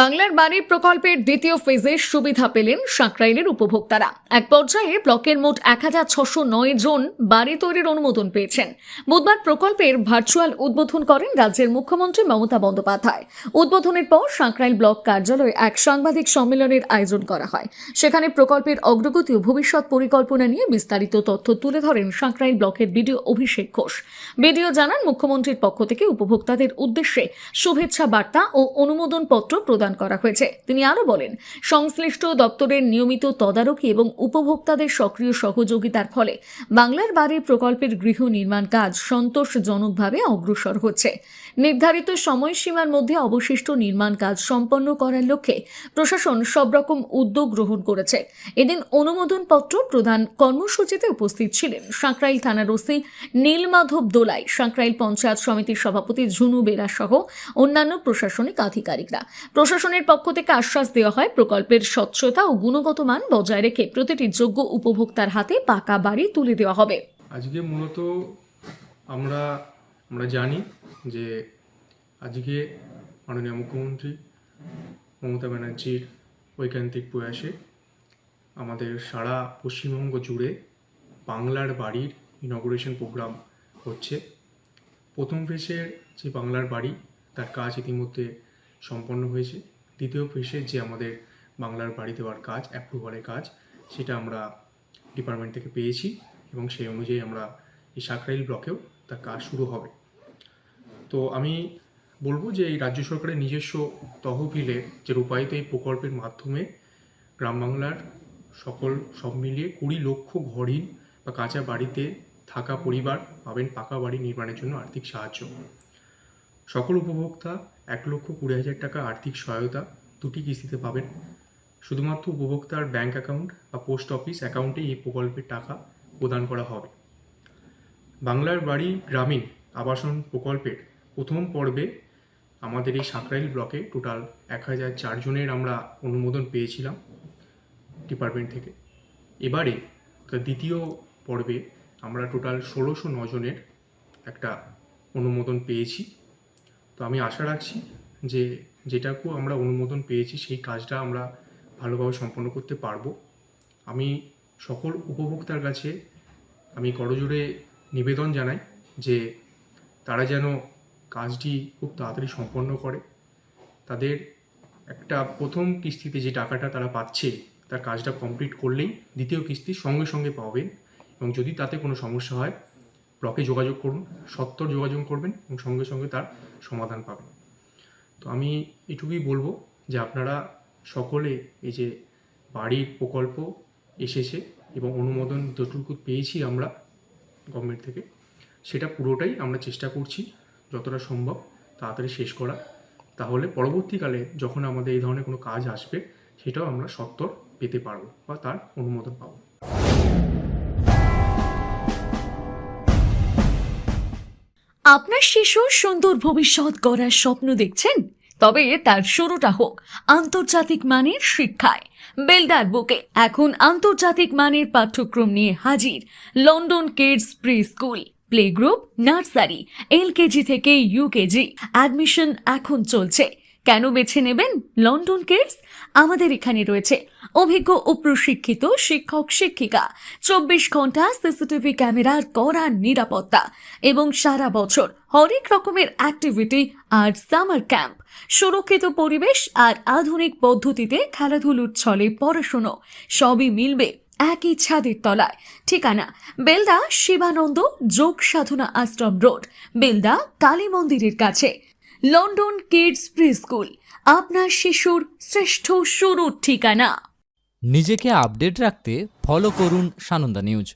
বাংলার বাড়ি প্রকল্পের দ্বিতীয় ফেজের সুবিধা পেলেন সাঁকরাইলের উপভোক্তারা। এক পর্যায়ে ব্লকের মোট 1609 জন বাড়ি তৈরির অনুমোদন পেয়েছেন। বুধবার প্রকল্পের ভার্চুয়াল উদ্বোধন করেন রাজ্যের মুখ্যমন্ত্রী মমতা বন্দ্যোপাধ্যায়। উদ্বোধনের পর সাঁকরাইল ব্লক কার্যালয়ে এক সাংবাদিক সম্মেলনের আয়োজন করা হয়। সেখানে প্রকল্পের অগ্রগতি ও ভবিষ্যৎ পরিকল্পনা নিয়ে বিস্তারিত তথ্য তুলে ধরেন সাঁকরাইল ব্লকের বিডিও অভিষেক ঘোষ। বিডিও জানান, মুখ্যমন্ত্রীর পক্ষ থেকে উপভোক্তাদের উদ্দেশ্যে শুভেচ্ছা বার্তা ও অনুমোদন পত্র প্রদান করা হয়েছে। তিনি আরো বলেন, সংশ্লিষ্ট দপ্তরের নিয়মিত তদারকি এবং উপভোক্তাদের সক্রিয় সহযোগিতার ফলে বাংলার বাড়ি প্রকল্পের গৃহ নির্মাণ কাজ সন্তোষজনকভাবে অগ্রসর হচ্ছে। নির্ধারিত সময়সীমার মধ্যে অবশিষ্ট নির্মাণ কাজ সম্পন্ন করার লক্ষ্যে প্রশাসন সব রকম উদ্যোগ গ্রহণ করেছে। এদিন অনুমোদন পত্র প্রদান কর্মসূচিতে উপস্থিত ছিলেন সাঁকরাইল থানার ওসি নীলমাধব দোলাই, সাঁকরাইল পঞ্চায়েত সমিতির সভাপতি ঝুনু বেরা সহ অন্যান্য প্রশাসনিক আধিকারিকরা। প্রশাসনের পক্ষ থেকে আশ্বাস দেওয়া হয়, প্রকল্পের স্বচ্ছতা ও গুণগত মান বজায় রেখে প্রতিটি যোগ্য উপভোক্তার হাতে পাকা বাড়ি তুলে দেওয়া হবে। আজকে মূলত আমরা জানি যে আজকে মাননীয় মুখ্যমন্ত্রী মমতা ব্যানার্জির ঐকান্তিক প্রয়াসে আমাদের সারা পশ্চিমবঙ্গ জুড়ে বাংলার বাড়ির ইনগুরেশন প্রোগ্রাম হচ্ছে। প্রথম ফেজের যে বাংলার বাড়ি তার কাজ ইতিমধ্যে সম্পন্ন হয়েছে। দ্বিতীয় ফেজে যে আমাদের বাংলার বাড়ি দেওয়ার কাজ, অ্যাপ্রুভালের কাজ, সেটা আমরা ডিপার্টমেন্ট থেকে পেয়েছি এবং সেই অনুযায়ী আমরা এই সাঁকরাইল ব্লকেও তার কাজ শুরু হবে। তো আমি বলবো যে এই রাজ্য সরকারের নিজস্ব তহবিলের যে রূপায়িত এই প্রকল্পের মাধ্যমে গ্রাম বাংলার সব মিলিয়ে 20 লক্ষ ঘরহীন বা কাঁচা বাড়িতে থাকা পরিবার পাবেন পাকা বাড়ি নির্মাণের জন্য আর্থিক সাহায্য। সকল উপভোক্তা 1,20,000 টাকা আর্থিক সহায়তা 2টি কিস্তিতে পাবেন। শুধুমাত্র উপভোক্তার ব্যাংক অ্যাকাউন্ট বা পোস্ট অফিস অ্যাকাউন্টে এই প্রকল্পের টাকা প্রদান করা হবে। বাংলার বাড়ি গ্রামীণ আবাসন প্রকল্পের প্রথম পর্বে আমাদের এই সাঁকরাইল ব্লকে টোটাল 1004 জনের আমরা অনুমোদন পেয়েছিলাম ডিপার্টমেন্ট থেকে। এবারে দ্বিতীয় পর্বে আমরা টোটাল 1609 জনের একটা অনুমোদন পেয়েছি। তো আমি আশা রাখছি যে যেটাকু আমরা অনুমোদন পেয়েছি সেই কাজটা আমরা ভালোভাবে সম্পন্ন করতে পারবো। আমি সকল উপভোক্তার কাছে আমি করজোড়ে নিবেদন জানাই যে তারা যেন কাজটি খুব তাড়াতাড়ি সম্পন্ন করে। তাদের একটা প্রথম কিস্তিতে যে টাকাটা তারা পাচ্ছে তার কাজটা কমপ্লিট করলেই দ্বিতীয় কিস্তি সঙ্গে সঙ্গে পাবেন। এবং যদি তাতে কোনো সমস্যা হয় ব্লকে যোগাযোগ করুন, সত্বর যোগাযোগ করবেন এবং সঙ্গে সঙ্গে তার সমাধান পাবেন। তো আমি এটুকুই বলবো যে আপনারা সকলে এই যে বাড়ির প্রকল্প এসেছে এবং অনুমোদন যতটুকু পেয়েছি আমরা গভর্নমেন্ট থেকে, সেটা পুরোটাই আমরা চেষ্টা করছি যতটা সম্ভব তাড়াতাড়ি শেষ করা। তাহলে পরবর্তীকালে যখন আমাদের এই ধরনের কোনো কাজ আসবে সেটাও আমরা সত্বর পেতে পারবো বা তার অনুমোদন পাবো। আপনার শিশুর সুন্দর ভবিষ্যৎ গড়ার স্বপ্ন দেখছেন? তবে তার শুরুটা হোক আন্তর্জাতিক মানের শিক্ষায়। বেলদার বুকে এখন আন্তর্জাতিক মানের পাঠ্যক্রম নিয়ে হাজির London kids preschool, play group, nursery, LKG থেকে ইউকেজি। অ্যাডমিশন এখন চলছে। কেন বেছে নেবেন লন্ডন কিডস? আমাদের এখানে রয়েছে অভিজ্ঞ ও প্রশিক্ষিত শিক্ষক শিক্ষিকা, 24 ঘন্টা সিসিটিভি ক্যামেরার কড়া নিরাপত্তা এবং সারা বছর হরেক রকমের অ্যাক্টিভিটি আর সামার ক্যাম্প। সুরক্ষিত পরিবেশ আর আধুনিক পদ্ধতিতে খেলাধুলোর ছলে পড়াশুনো সবই মিলবে একই ছাদের তলায়। ঠিকানা বেলদা শিবানন্দ যোগ সাধনা আশ্রম রোড, বেলদা কালী মন্দিরের কাছে। লন্ডন কিডস প্রি স্কুল, আপনার শিশুর শ্রেষ্ঠ শুরুর ঠিকানা। নিজেকে আপডেট রাখতে ফলো করুন সানন্দা নিউজ।